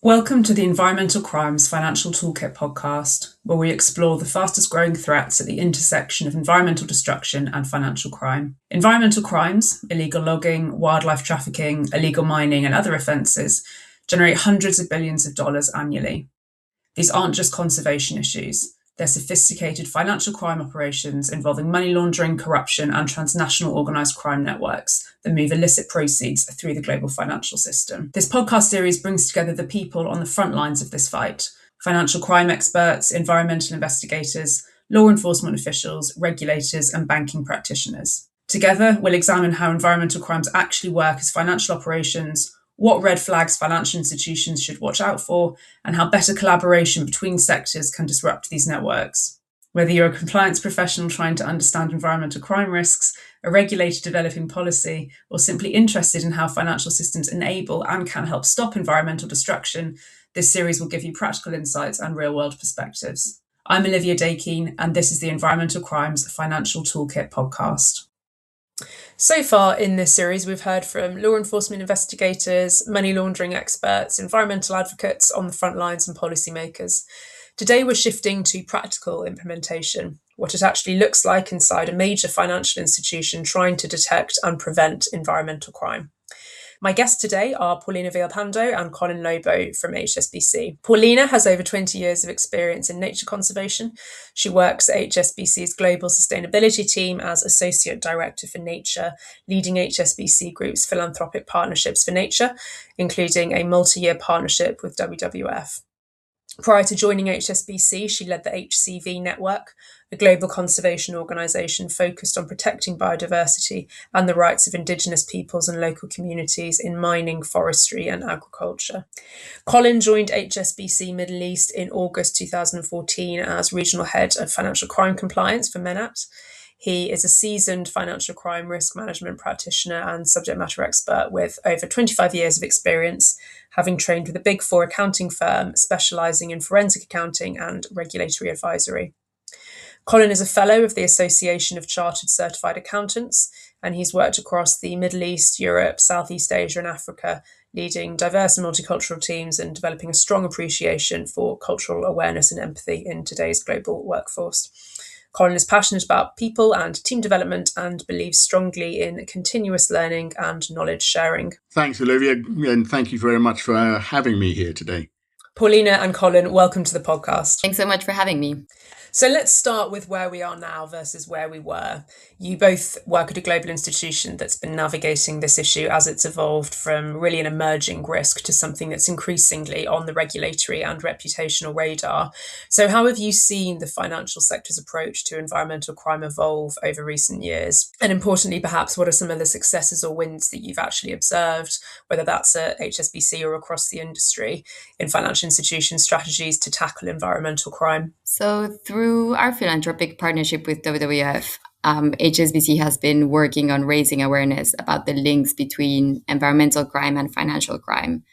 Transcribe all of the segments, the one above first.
Welcome to the Environmental Crimes Financial Toolkit podcast, where we explore the fastest growing threats at the intersection of environmental destruction and financial crime. Environmental crimes, illegal logging, wildlife trafficking, illegal mining, and other offences generate hundreds of billions of dollars annually. These aren't just conservation issues. They're sophisticated financial crime operations involving money laundering, corruption, and transnational organised crime networks that move illicit proceeds through the global financial system. This podcast series brings together the people on the front lines of this fight: financial crime experts, environmental investigators, law enforcement officials, regulators, and banking practitioners. Together, we'll examine how environmental crimes actually work as financial operations, what red flags financial institutions should watch out for, and how better collaboration between sectors can disrupt these networks. Whether you're a compliance professional trying to understand environmental crime risks, a regulator developing policy, or simply interested in how financial systems enable and can help stop environmental destruction, this series will give you practical insights and real-world perspectives. I'm Olivia Dakeen, and this is the Environmental Crimes Financial Toolkit podcast. So far in this series, we've heard from law enforcement investigators, money laundering experts, environmental advocates on the front lines, and policymakers. Today, we're shifting to practical implementation, what it actually looks like inside a major financial institution trying to detect and prevent environmental crime. My guests today are Paulina Villalpando and Collin Lobo from HSBC. Paulina has over 20 years of experience in nature conservation. She works at HSBC's Global Sustainability Team as Associate Director for Nature, leading HSBC Group's philanthropic partnerships for nature, including a multi-year partnership with WWF. Prior to joining HSBC, she led the HCV Network, a global conservation organisation focused on protecting biodiversity and the rights of Indigenous peoples and local communities in mining, forestry and agriculture. Collin joined HSBC Middle East in August 2014 as Regional Head of Financial Crime Compliance for MENAT. He is a seasoned financial crime risk management practitioner and subject matter expert with over 25 years of experience, having trained with a Big Four accounting firm specialising in forensic accounting and regulatory advisory. Collin is a fellow of the Association of Chartered Certified Accountants, and he's worked across the Middle East, Europe, Southeast Asia and Africa, leading diverse and multicultural teams and developing a strong appreciation for cultural awareness and empathy in today's global workforce. Collin is passionate about people and team development and believes strongly in continuous learning and knowledge sharing. Thanks, Olivia, and thank you very much for having me here today. Paulina and Collin, welcome to the podcast. Thanks so much for having me. So let's start with where we are now versus where we were. You both work at a global institution that's been navigating this issue as it's evolved from really an emerging risk to something that's increasingly on the regulatory and reputational radar. So how have you seen the financial sector's approach to environmental crime evolve over recent years? And importantly, perhaps, what are some of the successes or wins that you've actually observed, whether that's at HSBC or across the industry, in financial institution strategies to tackle environmental crime? So through our philanthropic partnership with WWF, HSBC has been working on raising awareness about the links between environmental crime and financial crime.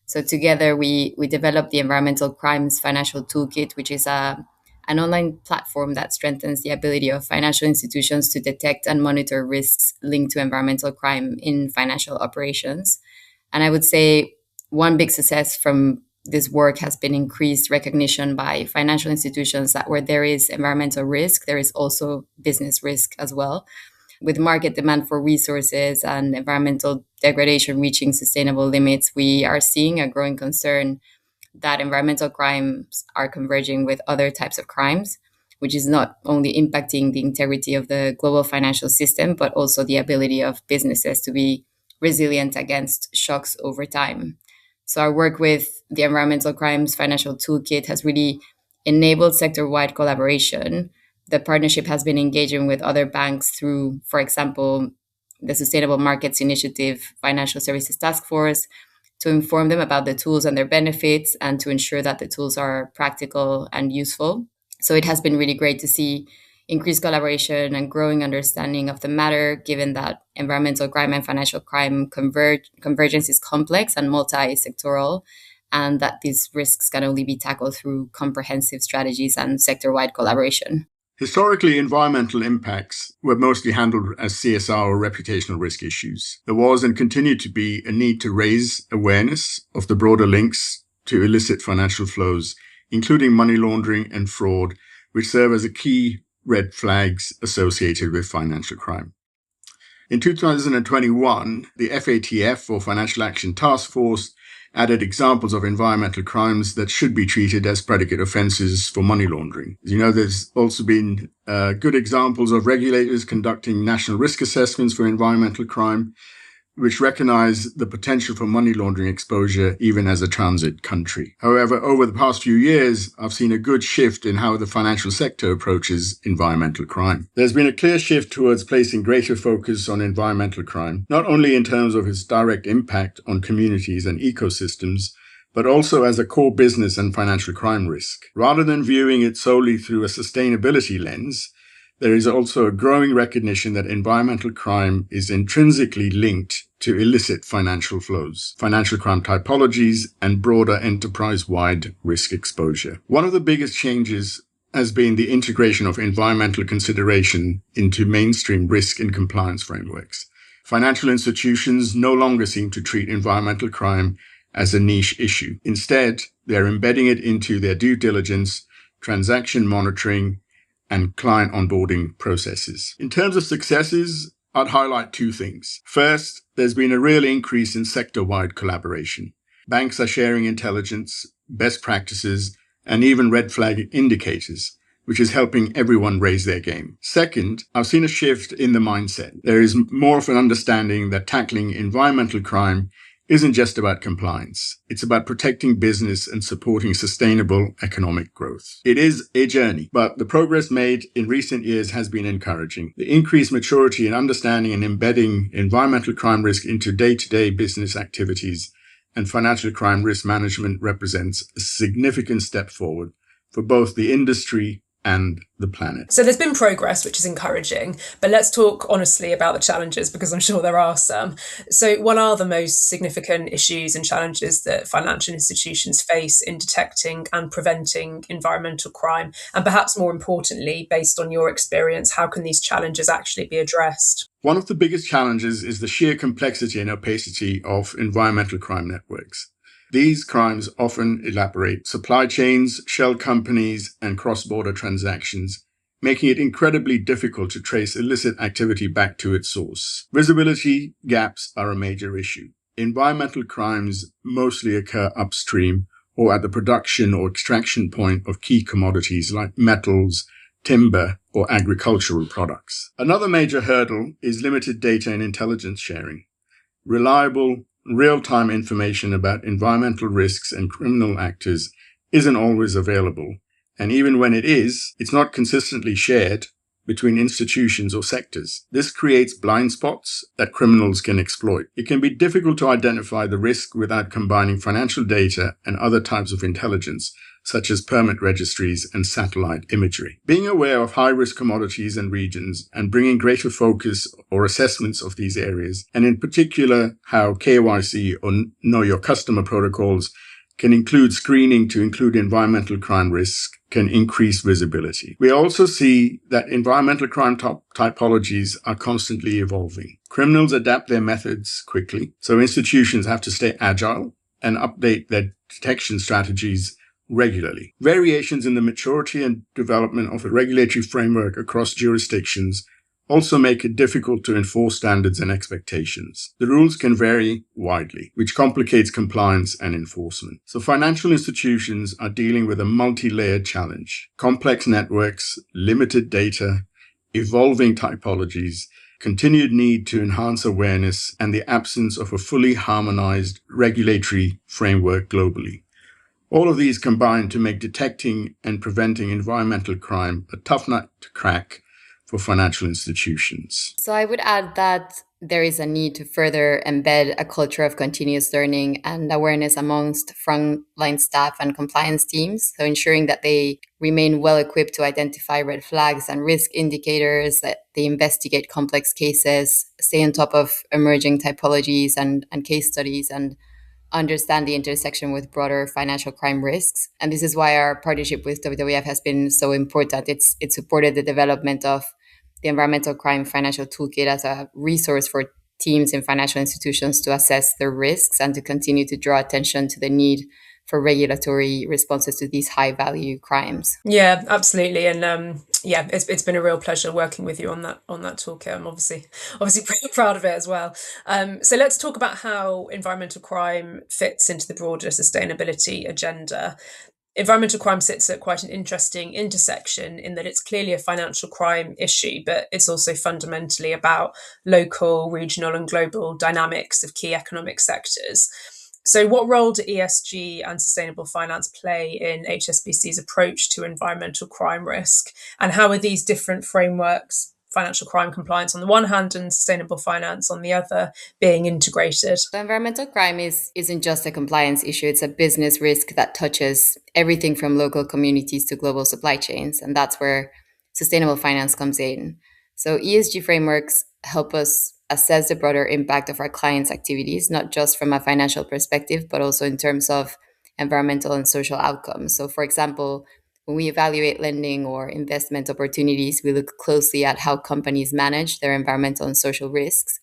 So together we developed the Environmental Crimes Financial Toolkit, which is an online platform that strengthens the ability of financial institutions to detect and monitor risks linked to environmental crime in financial operations. And I would say one big success from this work has been increased recognition by financial institutions that where there is environmental risk, there is also business risk as well. With market demand for resources and environmental degradation reaching sustainable limits, we are seeing a growing concern that environmental crimes are converging with other types of crimes, which is not only impacting the integrity of the global financial system, but also the ability of businesses to be resilient against shocks over time. So our work with the Environmental Crimes Financial Toolkit has really enabled sector-wide collaboration. The partnership has been engaging with other banks through, for example, the Sustainable Markets Initiative Financial Services Task Force, to inform them about the tools and their benefits and to ensure that the tools are practical and useful. So it has been really great to see increased collaboration and growing understanding of the matter, given that environmental crime and financial crime convergence is complex and multi-sectoral, and that these risks can only be tackled through comprehensive strategies and sector-wide collaboration. Historically, environmental impacts were mostly handled as CSR or reputational risk issues. There was and continued to be a need to raise awareness of the broader links to illicit financial flows, including money laundering and fraud, which serve as key red flags associated with financial crime. In 2021, the FATF, or Financial Action Task Force, added examples of environmental crimes that should be treated as predicate offences for money laundering. As you know, there's also been good examples of regulators conducting national risk assessments for environmental crime, which recognize the potential for money laundering exposure even as a transit country. However, over the past few years, I've seen a good shift in how the financial sector approaches environmental crime. There's been a clear shift towards placing greater focus on environmental crime, not only in terms of its direct impact on communities and ecosystems, but also as a core business and financial crime risk. Rather than viewing it solely through a sustainability lens, there is also a growing recognition that environmental crime is intrinsically linked to illicit financial flows, financial crime typologies, and broader enterprise-wide risk exposure. One of the biggest changes has been the integration of environmental consideration into mainstream risk and compliance frameworks. Financial institutions no longer seem to treat environmental crime as a niche issue. Instead, they're embedding it into their due diligence, transaction monitoring, and client onboarding processes. In terms of successes, I'd highlight two things. First, there's been a real increase in sector-wide collaboration. Banks are sharing intelligence, best practices, and even red flag indicators, which is helping everyone raise their game. Second, I've seen a shift in the mindset. There is more of an understanding that tackling environmental crime isn't just about compliance. It's about protecting business and supporting sustainable economic growth. It is a journey, but the progress made in recent years has been encouraging. The increased maturity in understanding and embedding environmental crime risk into day-to-day business activities and financial crime risk management represents a significant step forward for both the industry and the planet. So there's been progress, which is encouraging, but let's talk honestly about the challenges, because I'm sure there are some. So what are the most significant issues and challenges that financial institutions face in detecting and preventing environmental crime? And perhaps more importantly, based on your experience, how can these challenges actually be addressed? One of the biggest challenges is the sheer complexity and opacity of environmental crime networks. These crimes often elaborate supply chains, shell companies, and cross-border transactions, making it incredibly difficult to trace illicit activity back to its source. Visibility gaps are a major issue. Environmental crimes mostly occur upstream or at the production or extraction point of key commodities like metals, timber, or agricultural products. Another major hurdle is limited data and intelligence sharing. Reliable, real-time information about environmental risks and criminal actors isn't always available, and even when it is, it's not consistently shared between institutions or sectors. This creates blind spots that criminals can exploit. It can be difficult to identify the risk without combining financial data and other types of intelligence, such as permit registries and satellite imagery. Being aware of high-risk commodities and regions and bringing greater focus or assessments of these areas, and in particular how KYC or Know Your Customer protocols can include screening to include environmental crime risk, can increase visibility. We also see that environmental crime typologies are constantly evolving. Criminals adapt their methods quickly, so institutions have to stay agile and update their detection strategies regularly. Variations in the maturity and development of the regulatory framework across jurisdictions also make it difficult to enforce standards and expectations. The rules can vary widely, which complicates compliance and enforcement. So financial institutions are dealing with a multi-layered challenge. Complex networks, limited data, evolving typologies, continued need to enhance awareness, and the absence of a fully harmonized regulatory framework globally. All of these combine to make detecting and preventing environmental crime a tough nut to crack for financial institutions. So I would add that there is a need to further embed a culture of continuous learning and awareness amongst frontline staff and compliance teams. So ensuring that they remain well equipped to identify red flags and risk indicators, that they investigate complex cases, stay on top of emerging typologies and case studies, and understand the intersection with broader financial crime risks. And this is why our partnership with WWF has been so important. It's supported the development of the Environmental Crime Financial Toolkit as a resource for teams in financial institutions to assess their risks and to continue to draw attention to the need for regulatory responses to these high value crimes. Yeah, absolutely. And it's been a real pleasure working with you on that toolkit. I'm obviously pretty proud of it as well. So let's talk about how environmental crime fits into the broader sustainability agenda. Environmental crime sits at quite an interesting intersection in that it's clearly a financial crime issue, but it's also fundamentally about local, regional, and global dynamics of key economic sectors. So, what role do ESG and sustainable finance play in HSBC's approach to environmental crime risk? And how are these different frameworks, financial crime compliance on the one hand and sustainable finance on the other, being integrated? So environmental crime isn't just a compliance issue, it's a business risk that touches everything from local communities to global supply chains. And that's where sustainable finance comes in. So ESG frameworks help us assess the broader impact of our clients' activities, not just from a financial perspective, but also in terms of environmental and social outcomes. So, for example, when we evaluate lending or investment opportunities, we look closely at how companies manage their environmental and social risks.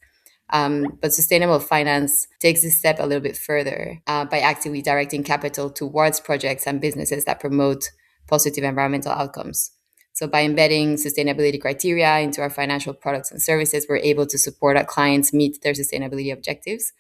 But sustainable finance takes this step a little bit further by actively directing capital towards projects and businesses that promote positive environmental outcomes. So, by embedding sustainability criteria into our financial products and services, we're able to support our clients meet their sustainability objectives.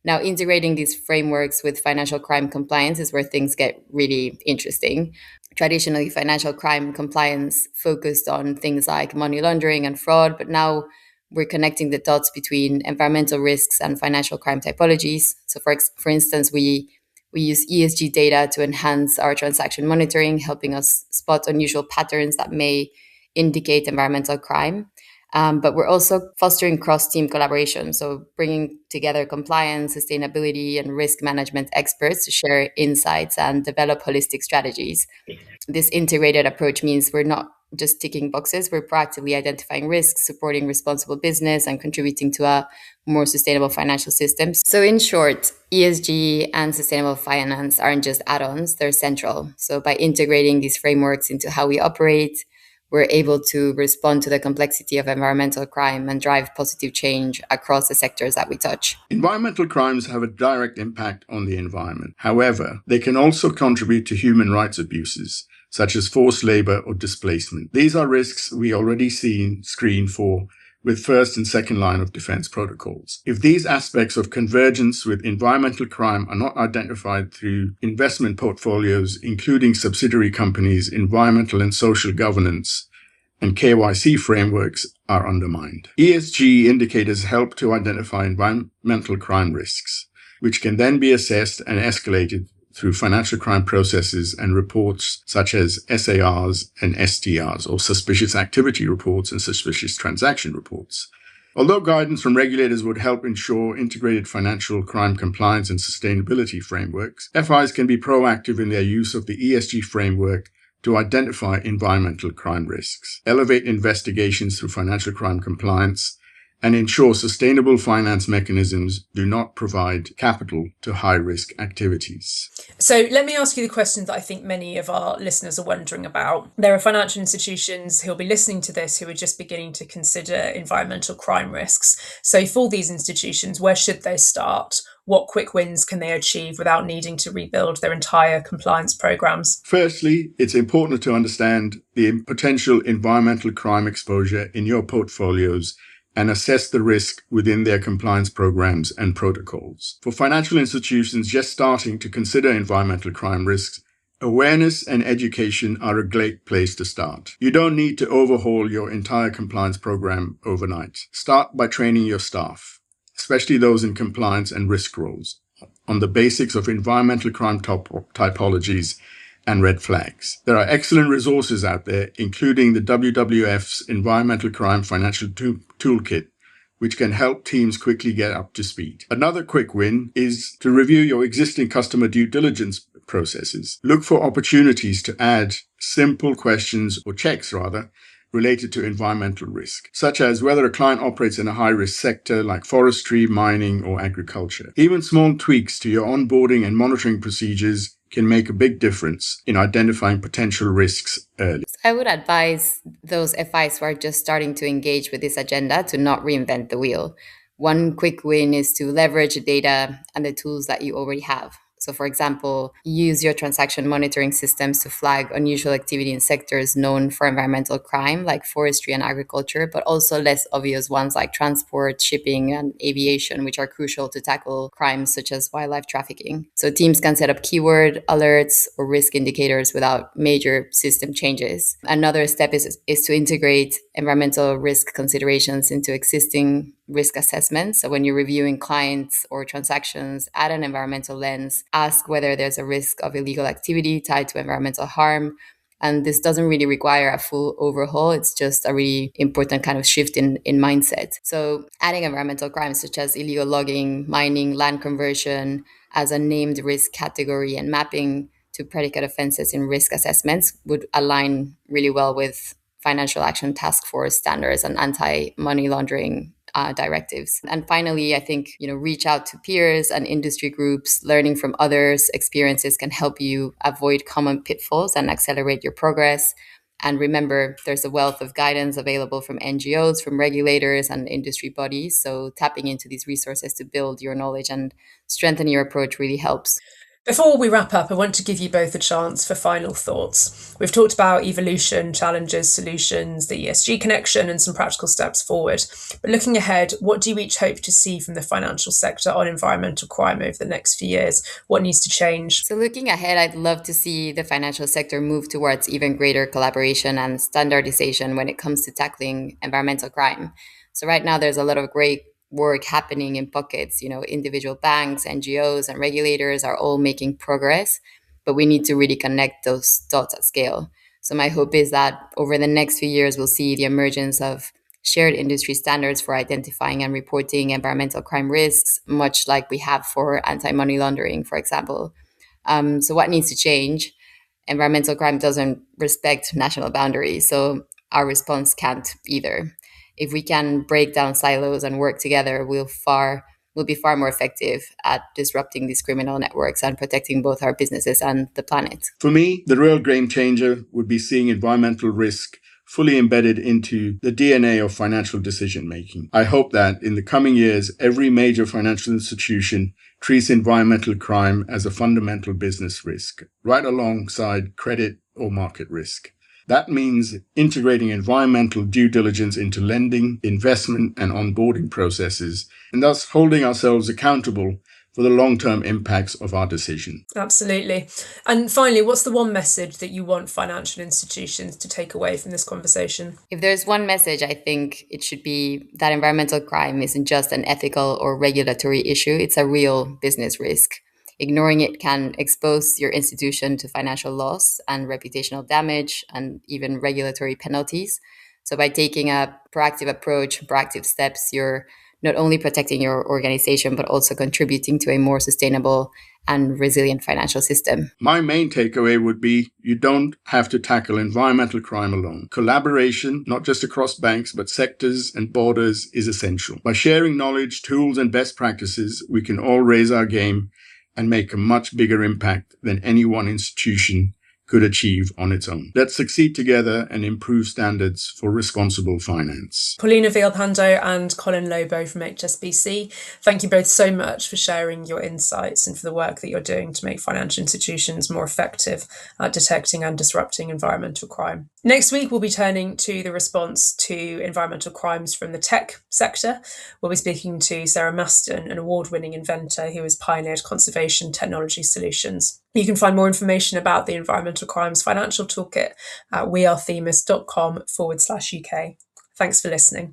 Now, integrating these frameworks with financial crime compliance is where things get really interesting. Traditionally, financial crime compliance focused on things like money laundering and fraud, but now we're connecting the dots between environmental risks and financial crime typologies. So, for instance, we use ESG data to enhance our transaction monitoring, helping us spot unusual patterns that may indicate environmental crime. But we're also fostering cross-team collaboration, so bringing together compliance, sustainability, and risk management experts to share insights and develop holistic strategies. This integrated approach means we're not just ticking boxes, we're proactively identifying risks, supporting responsible business, and contributing to a more sustainable financial system. So, in short, ESG and sustainable finance aren't just add ons, they're central. So, by integrating these frameworks into how we operate, we're able to respond to the complexity of environmental crime and drive positive change across the sectors that we touch. Environmental crimes have a direct impact on the environment. However, they can also contribute to human rights abuses, such as forced labor or displacement. These are risks we already screen for with first and second line of defense protocols. If these aspects of convergence with environmental crime are not identified through investment portfolios, including subsidiary companies, environmental and social governance, and KYC frameworks are undermined. ESG indicators help to identify environmental crime risks, which can then be assessed and escalated through financial crime processes and reports such as SARs and STRs, or suspicious activity reports and suspicious transaction reports. Although guidance from regulators would help ensure integrated financial crime compliance and sustainability frameworks, FIs can be proactive in their use of the ESG framework to identify environmental crime risks, elevate investigations through financial crime compliance, and ensure sustainable finance mechanisms do not provide capital to high-risk activities. So let me ask you the question that I think many of our listeners are wondering about. There are financial institutions who'll be listening to this who are just beginning to consider environmental crime risks. So for these institutions, where should they start? What quick wins can they achieve without needing to rebuild their entire compliance programs? Firstly, it's important to understand the potential environmental crime exposure in your portfolios and assess the risk within their compliance programs and protocols. For financial institutions just starting to consider environmental crime risks, awareness and education are a great place to start. You don't need to overhaul your entire compliance program overnight. Start by training your staff, especially those in compliance and risk roles, on the basics of environmental crime typologies and red flags. There are excellent resources out there, including the WWF's Environmental Crime Financial Toolkit, which can help teams quickly get up to speed. Another quick win is to review your existing customer due diligence processes. Look for opportunities to add simple questions, or checks rather, related to environmental risk, such as whether a client operates in a high-risk sector like forestry, mining, or agriculture. Even small tweaks to your onboarding and monitoring procedures can make a big difference in identifying potential risks early. I would advise those FIs who are just starting to engage with this agenda to not reinvent the wheel. One quick win is to leverage the data and the tools that you already have. So, for example, use your transaction monitoring systems to flag unusual activity in sectors known for environmental crime, like forestry and agriculture, but also less obvious ones like transport, shipping, and aviation, which are crucial to tackle crimes such as wildlife trafficking. So, teams can set up keyword alerts or risk indicators without major system changes. Another step is to integrate environmental risk considerations into existing risk assessments. So when you're reviewing clients or transactions, add an environmental lens, ask whether there's a risk of illegal activity tied to environmental harm. And this doesn't really require a full overhaul. It's just a really important kind of shift in mindset. So adding environmental crimes such as illegal logging, mining, land conversion as a named risk category and mapping to predicate offenses in risk assessments would align really well with Financial Action Task Force standards and anti-money laundering directives. And finally, I think, reach out to peers and industry groups. Learning from others' experiences can help you avoid common pitfalls and accelerate your progress. And remember, there's a wealth of guidance available from NGOs, from regulators and industry bodies. So tapping into these resources to build your knowledge and strengthen your approach really helps. Before we wrap up, I want to give you both a chance for final thoughts. We've talked about evolution, challenges, solutions, the ESG connection, and some practical steps forward. But looking ahead, what do you each hope to see from the financial sector on environmental crime over the next few years? What needs to change? So looking ahead, I'd love to see the financial sector move towards even greater collaboration and standardization when it comes to tackling environmental crime. So right now, there's a lot of great work happening in pockets. Individual banks, NGOs, and regulators are all making progress, but we need to really connect those dots at scale. So my hope is that over the next few years, we'll see the emergence of shared industry standards for identifying and reporting environmental crime risks, much like we have for anti-money laundering, for example. So what needs to change? Environmental crime doesn't respect national boundaries, so our response can't either. If we can break down silos and work together, we'll be far more effective at disrupting these criminal networks and protecting both our businesses and the planet. For me, the real game changer would be seeing environmental risk fully embedded into the DNA of financial decision making. I hope that in the coming years, every major financial institution treats environmental crime as a fundamental business risk, right alongside credit or market risk. That means integrating environmental due diligence into lending, investment, and onboarding processes, and thus holding ourselves accountable for the long-term impacts of our decision. Absolutely. And finally, what's the one message that you want financial institutions to take away from this conversation? If there's one message, I think it should be that environmental crime isn't just an ethical or regulatory issue, it's a real business risk. Ignoring it can expose your institution to financial loss and reputational damage and even regulatory penalties. So by taking a proactive approach, proactive steps, you're not only protecting your organization, but also contributing to a more sustainable and resilient financial system. My main takeaway would be you don't have to tackle environmental crime alone. Collaboration, not just across banks, but sectors and borders, is essential. By sharing knowledge, tools, and best practices, we can all raise our game and make a much bigger impact than any one institution could achieve on its own. Let's succeed together and improve standards for responsible finance. Paulina Villalpando and Collin Lobo from HSBC, thank you both so much for sharing your insights and for the work that you're doing to make financial institutions more effective at detecting and disrupting environmental crime. Next week, we'll be turning to the response to environmental crimes from the tech sector. We'll be speaking to Sarah Maston, an award-winning inventor who has pioneered conservation technology solutions. You can find more information about the Environmental Crimes Financial Toolkit at wearethemis.com/UK. Thanks for listening.